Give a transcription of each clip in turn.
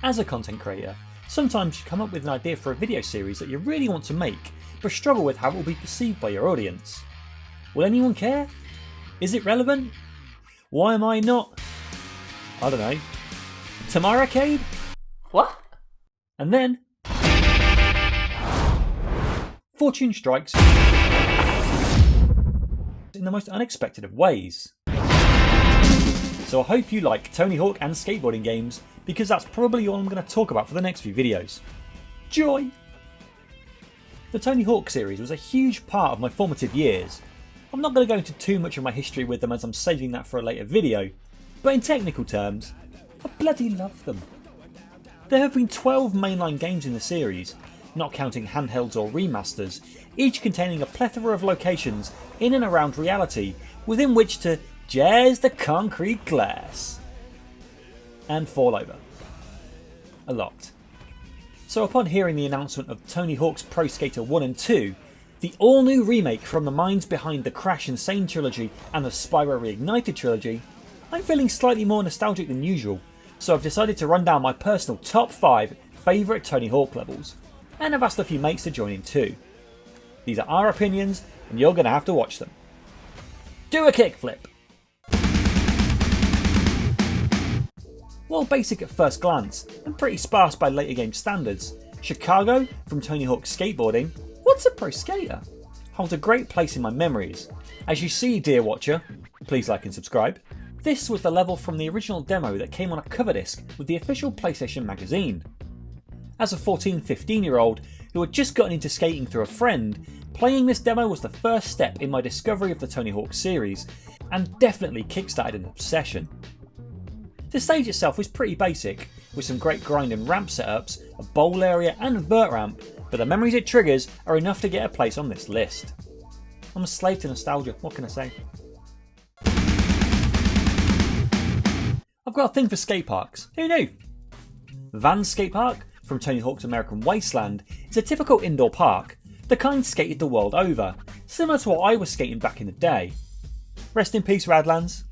As a content creator, sometimes you come up with an idea for a video series that you really want to make, but struggle with how it will be perceived by your audience. Will anyone care? Is it relevant? Why am I not, I don't know, Tamaracade? What? And then fortune strikes in the most unexpected of ways. So I hope you like Tony Hawk and skateboarding games, because that's probably all I'm going to talk about for the next few videos. Joy! The Tony Hawk series was a huge part of my formative years. I'm not going to go into too much of my history with them as I'm saving that for a later video, but in technical terms, I bloody love them. There have been 12 mainline games in the series, not counting handhelds or remasters, each containing a plethora of locations in and around reality within which to jazz the concrete glass and fall over. A lot. So upon hearing the announcement of Tony Hawk's Pro Skater 1 and 2, the all new remake from the minds behind the Crash Insane trilogy and the Spyro Reignited trilogy, I'm feeling slightly more nostalgic than usual, so I've decided to run down my personal top 5 favourite Tony Hawk levels, and I've asked a few mates to join in too. These are our opinions and you're going to have to watch them. Do a kickflip! While basic at first glance and pretty sparse by later game standards, Chicago from Tony Hawk Skateboarding, what's a pro skater, holds a great place in my memories. As you see, dear watcher, please like and subscribe, this was the level from the original demo that came on a cover disc with the official PlayStation magazine. As a 14-15 year old who had just gotten into skating through a friend, playing this demo was the first step in my discovery of the Tony Hawk series, and definitely kickstarted an obsession. The stage itself was pretty basic, with some great grind and ramp setups, a bowl area and vert ramp, but the memories it triggers are enough to get a place on this list. I'm a slave to nostalgia, what can I say? I've got a thing for skate parks, who knew? Van's Skate Park from Tony Hawk's American Wasteland is a typical indoor park, the kind skated the world over, similar to what I was skating back in the day. Rest in peace Radlands.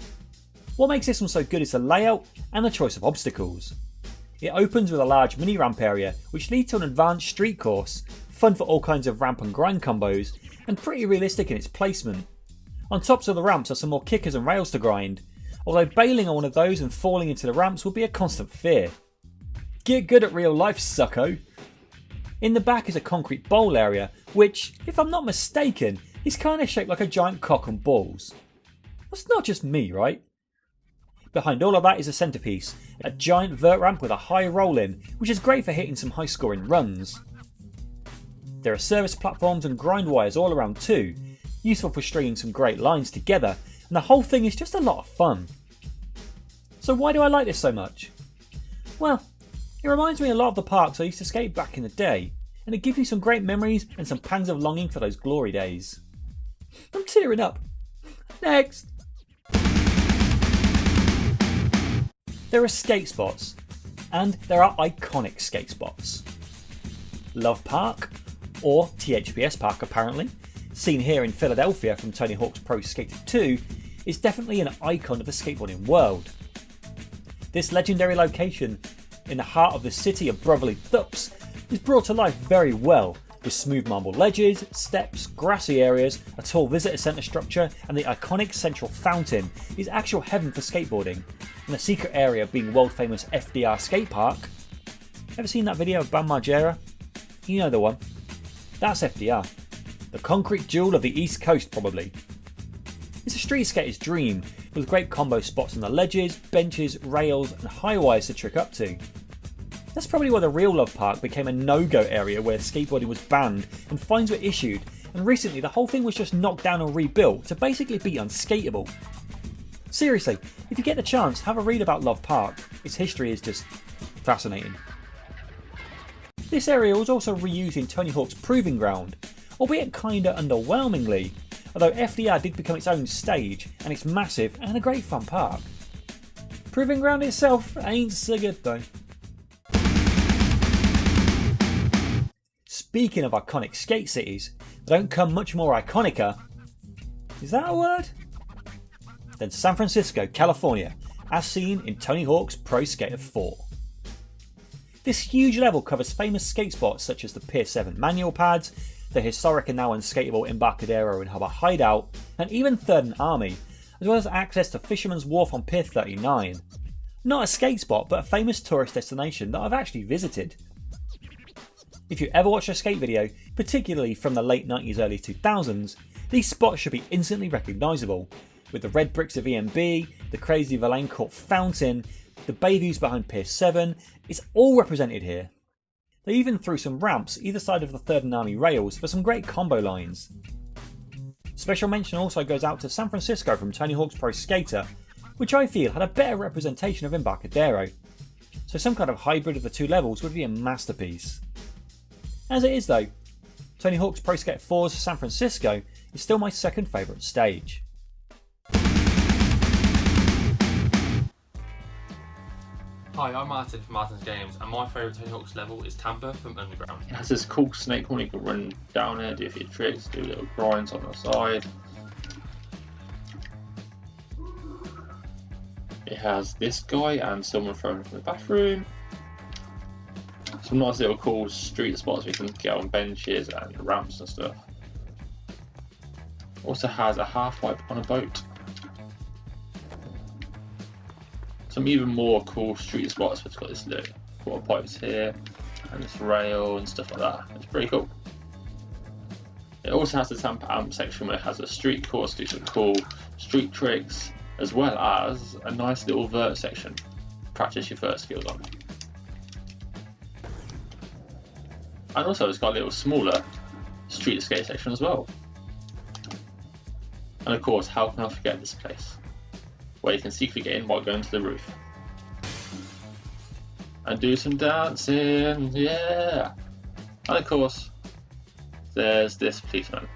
What makes this one so good is the layout and the choice of obstacles. It opens with a large mini ramp area which leads to an advanced street course, fun for all kinds of ramp and grind combos, and pretty realistic in its placement. On tops of the ramps are some more kickers and rails to grind, although bailing on one of those and falling into the ramps will be a constant fear. Get good at real life, sucko! In the back is a concrete bowl area which, if I'm not mistaken, is kinda shaped like a giant cock and balls. That's not just me, right? Behind all of that is a centrepiece, a giant vert ramp with a high roll in, which is great for hitting some high scoring runs. There are service platforms and grind wires all around too, useful for stringing some great lines together, and the whole thing is just a lot of fun. So why do I like this so much? Well, it reminds me a lot of the parks I used to skate back in the day, and it gives me some great memories and some pangs of longing for those glory days. I'm tearing up. Next! There are skate spots, and there are iconic skate spots. Love Park, or THPS Park apparently, seen here in Philadelphia from Tony Hawk's Pro Skater 2, is definitely an icon of the skateboarding world. This legendary location, in the heart of the city of brotherly thups, is brought to life very well, with smooth marble ledges, steps, grassy areas, a tall visitor centre structure, and the iconic central fountain is actual heaven for skateboarding, and the secret area being world famous FDR Skate Park. Ever seen that video of Bam Margera? You know the one. That's FDR. The concrete jewel of the East Coast probably. It's a street skater's dream, with great combo spots on the ledges, benches, rails and high wires to trick up to. That's probably why the real Love Park became a no-go area where skateboarding was banned and fines were issued, and recently the whole thing was just knocked down and rebuilt to basically be unskateable. Seriously, if you get the chance, have a read about Love Park. Its history is just fascinating. This area was also reused in Tony Hawk's Proving Ground, albeit kinda underwhelmingly, although FDR did become its own stage, and it's massive and a great fun park. Proving Ground itself ain't so good though. Speaking of iconic skate cities, they don't come much more iconica. Is that a word? Than San Francisco, California, as seen in Tony Hawk's Pro Skater 4. This huge level covers famous skate spots such as the Pier 7 manual pads, the historic and now unskateable Embarcadero and Harbour Hideout, and even 3rd and Army, as well as access to Fisherman's Wharf on Pier 39. Not a skate spot, but a famous tourist destination that I've actually visited. If you ever watch a skate video, particularly from the late 90s early 2000s, these spots should be instantly recognisable, with the red bricks of EMB, the crazy Valancourt fountain, the bay views behind Pier 7, it's all represented here. They even threw some ramps either side of the 3rd and Army rails for some great combo lines. Special mention also goes out to San Francisco from Tony Hawk's Pro Skater, which I feel had a better representation of Embarcadero, so some kind of hybrid of the two levels would be a masterpiece. As it is though, Tony Hawk's Pro Skater 4's San Francisco is still my second favourite stage. Hi, I'm Martin from Martin's Games, and my favourite Tony Hawk's level is Tampa from Underground. It has this cool snake horn, you can run down it, do a few tricks, do little grinds on the side. It has this guy and someone thrown from the bathroom. Some nice little cool street spots we can get on benches and ramps and stuff. Also has a half pipe on a boat. Some even more cool street spots, it's got this little water pipes here and this rail and stuff like that. It's pretty cool. It also has the Tampa Amp section where it has a street course, do some cool street tricks, as well as a nice little vert section. Practice your vert skills on. And also it's got a little smaller street skate section as well. And of course, how can I forget this place, where you can secretly get in while going to the roof. And do some dancing, yeah! And of course, there's this policeman,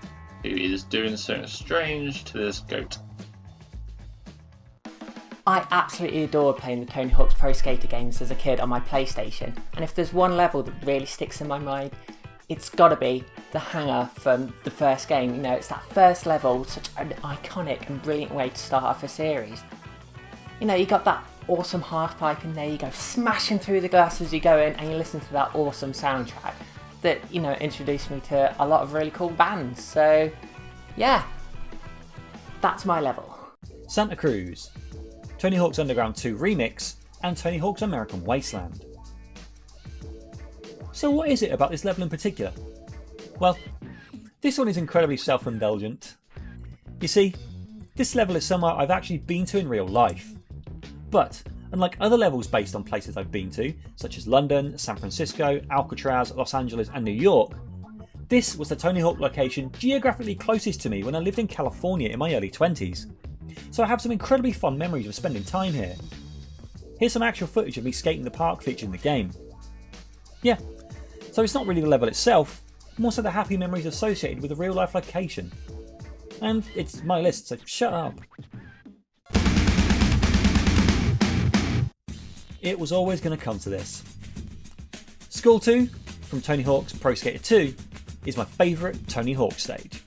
who is doing something strange to this goat. I absolutely adored playing the Tony Hawk's Pro Skater games as a kid on my PlayStation, and if there's one level that really sticks in my mind, it's gotta be the hangar from the first game. You know, it's that first level, such an iconic and brilliant way to start off a series. You know, you got that awesome half pipe in there, you go smashing through the glass as you go in, and you listen to that awesome soundtrack that, you know, introduced me to a lot of really cool bands. So, yeah, that's my level. Santa Cruz, Tony Hawk's Underground 2 Remix, and Tony Hawk's American Wasteland. So what is it about this level in particular? Well, this one is incredibly self-indulgent. You see, this level is somewhere I've actually been to in real life. But, unlike other levels based on places I've been to, such as London, San Francisco, Alcatraz, Los Angeles and New York, this was the Tony Hawk location geographically closest to me when I lived in California in my early 20s. So I have some incredibly fond memories of spending time here. Here's some actual footage of me skating the park featured in the game. Yeah, so it's not really the level itself, more so the happy memories associated with the real life location. And it's my list, so shut up. It was always going to come to this. School 2 from Tony Hawk's Pro Skater 2 is my favourite Tony Hawk stage.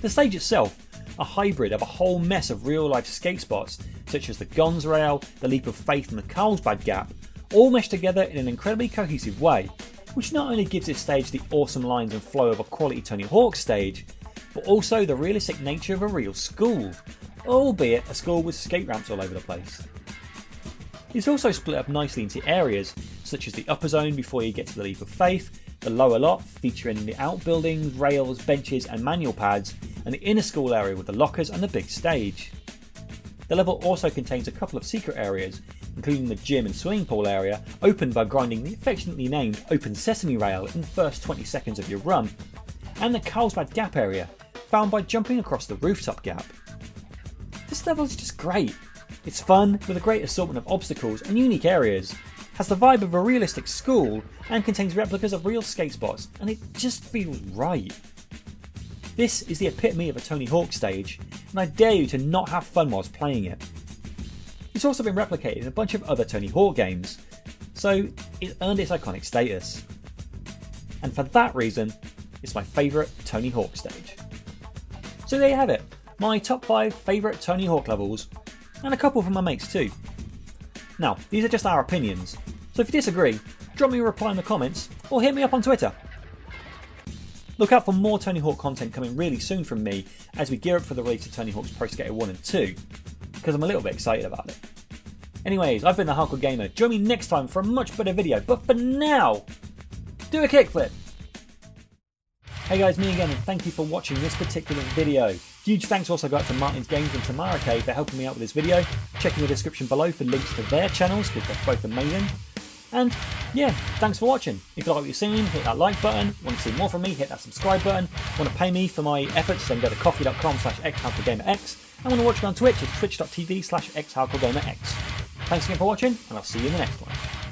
The stage itself, a hybrid of a whole mess of real life skate spots such as the Gonz Rail, the Leap of Faith and the Carlsbad Gap, all meshed together in an incredibly cohesive way, which not only gives this stage the awesome lines and flow of a quality Tony Hawk stage, but also the realistic nature of a real school, albeit a school with skate ramps all over the place. It's also split up nicely into areas such as the upper zone before you get to the Leap of Faith, the lower lot featuring the outbuildings, rails, benches and manual pads, and the inner school area with the lockers and the big stage. The level also contains a couple of secret areas, including the gym and swimming pool area, opened by grinding the affectionately named Open Sesame rail in the first 20 seconds of your run, and the Carlsbad Gap area, found by jumping across the rooftop gap. This level is just great. It's fun, with a great assortment of obstacles and unique areas, has the vibe of a realistic school, and contains replicas of real skate spots, and it just feels right. This is the epitome of a Tony Hawk stage, and I dare you to not have fun whilst playing it. It's also been replicated in a bunch of other Tony Hawk games, so it earned its iconic status. And for that reason, it's my favourite Tony Hawk stage. So there you have it, my top 5 favourite Tony Hawk levels, and a couple from my mates too. Now, these are just our opinions, so if you disagree, drop me a reply in the comments or hit me up on Twitter. Look out for more Tony Hawk content coming really soon from me as we gear up for the release of Tony Hawk's Pro Skater 1 and 2, because I'm a little bit excited about it. Anyways, I've been the Hardcore Gamer. Join me next time for a much better video, but for now, do a kickflip! Hey guys, me again, and thank you for watching this particular video. Huge thanks also go out to Martin's Games and Tamaracade for helping me out with this video. Check in the description below for links to their channels, because they're both amazing. And yeah, thanks for watching. If you like what you're seeing, hit that like button. Want to see more from me, hit that subscribe button. Want to pay me for my efforts, then go to coffee.com/xHARDCOREGAMErx. And want to watch me on Twitch, it's twitch.tv/xHARDCOREGAMErx. Thanks again for watching, and I'll see you in the next one.